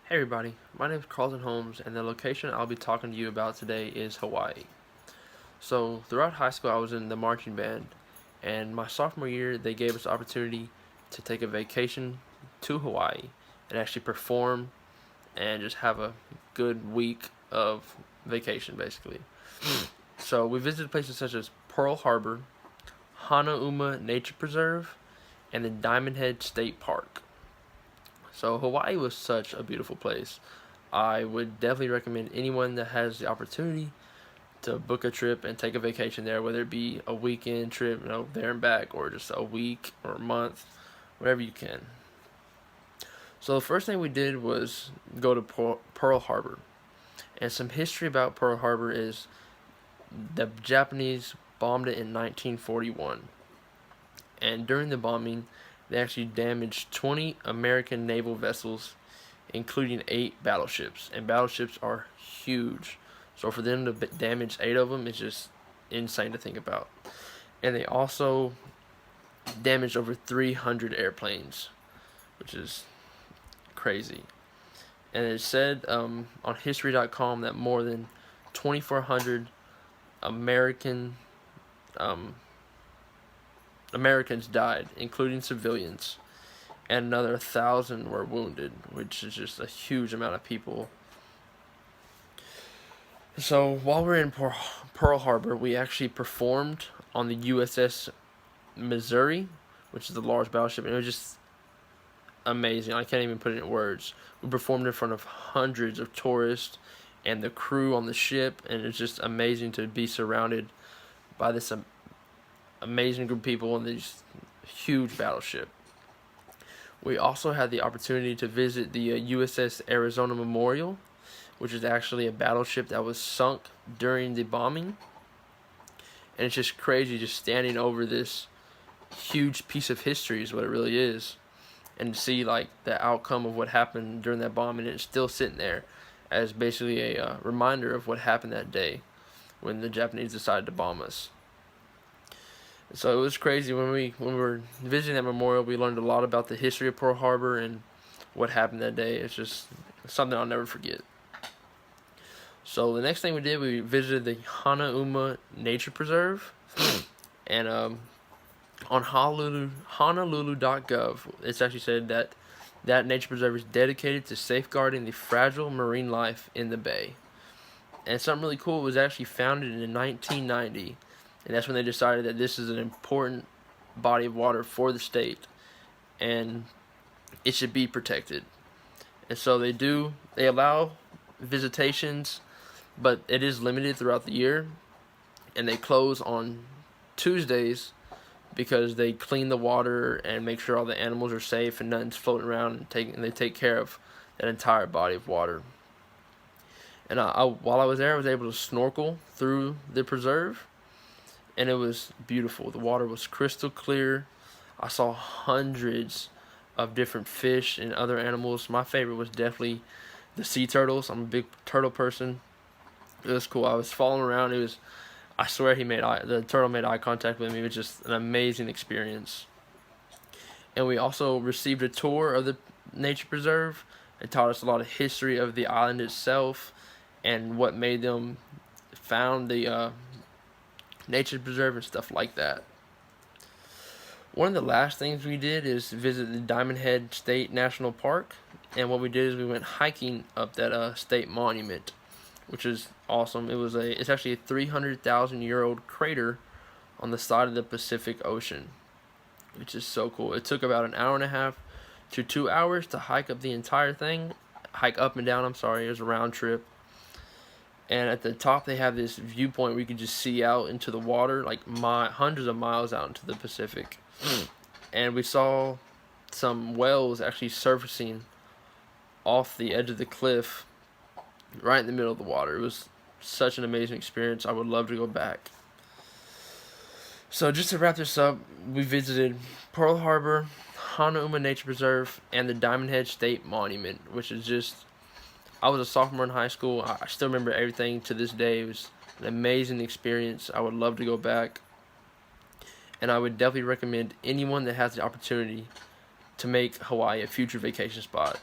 Hey everybody, my name is Carlton Holmes, and the location I'll be talking to you about today is Hawaii. So, throughout high school, I was in the marching band, and my sophomore year, they gave us the opportunity to take a vacation to Hawaii and actually perform and just have a good week of vacation, basically. So, we visited places such as Pearl Harbor, Hanauma Nature Preserve, and the Diamond Head State Park. So Hawaii was such a beautiful place. I would definitely recommend anyone that has the opportunity to book a trip and take a vacation there, whether it be a weekend trip, there and back, or just a week or a month, whatever you can. So the first thing we did was go to Pearl Harbor. And some history about Pearl Harbor is the Japanese bombed it in 1941. And during the bombing, they actually damaged 20 American naval vessels, including 8 battleships. And battleships are huge. So for them to damage 8 of them is just insane to think about. And they also damaged over 300 airplanes, which is crazy. And it said on History.com that more than 2,400 American Americans died, including civilians, and another 1,000 were wounded, which is just a huge amount of people. So while we were in Pearl Harbor, we actually performed on the USS Missouri, which is a large battleship, and it was just amazing. I can't even put it in words. We performed in front of hundreds of tourists and the crew on the ship, and it's just amazing to be surrounded by this amazing group of people in this huge battleship. We also had the opportunity to visit the USS Arizona Memorial, which is actually a battleship that was sunk during the bombing. And it's just crazy just standing over this huge piece of history is what it really is. And to see like the outcome of what happened during that bombing, and it's still sitting there as basically a reminder of what happened that day when the Japanese decided to bomb us. So it was crazy when we were visiting that memorial. We learned a lot about the history of Pearl Harbor and what happened that day. It's just something I'll never forget. So the next thing we did, we visited the Hanauma Nature Preserve, and on Honolulu.gov, it's actually said that that nature preserve is dedicated to safeguarding the fragile marine life in the bay. And something really cool, it was actually founded in 1990. And that's when they decided that this is an important body of water for the state, and it should be protected. And so they allow visitations, but it is limited throughout the year, and they close on Tuesdays because they clean the water and make sure all the animals are safe and nothing's floating around, and they take care of that entire body of water. And while I was there, I was able to snorkel through the preserve, and it was beautiful. The water was crystal clear. I saw hundreds of different fish and other animals. My favorite was definitely the sea turtles. I'm a big turtle person. It was cool. I was following around. I swear the turtle made eye contact with me. It was just an amazing experience. And we also received a tour of the nature preserve. It taught us a lot of history of the island itself and what made them found the nature preserve and stuff like that. One of the last things we did is visit the Diamond Head State National Park, and what we did is we went hiking up that state monument, which is awesome. It's actually a 300,000-year-old crater on the side of the Pacific Ocean, which is so cool. It took about an hour and a half to 2 hours to hike up and down. It was a round trip. And at the top, they have this viewpoint where you can just see out into the water, like hundreds of miles out into the Pacific. And we saw some whales actually surfacing off the edge of the cliff right in the middle of the water. It was such an amazing experience. I would love to go back. So just to wrap this up, we visited Pearl Harbor, Hanauma Nature Preserve, and the Diamond Head State Monument, which is just... I was a sophomore in high school. I still remember everything to this day. It was an amazing experience. I would love to go back. And I would definitely recommend anyone that has the opportunity to make Hawaii a future vacation spot.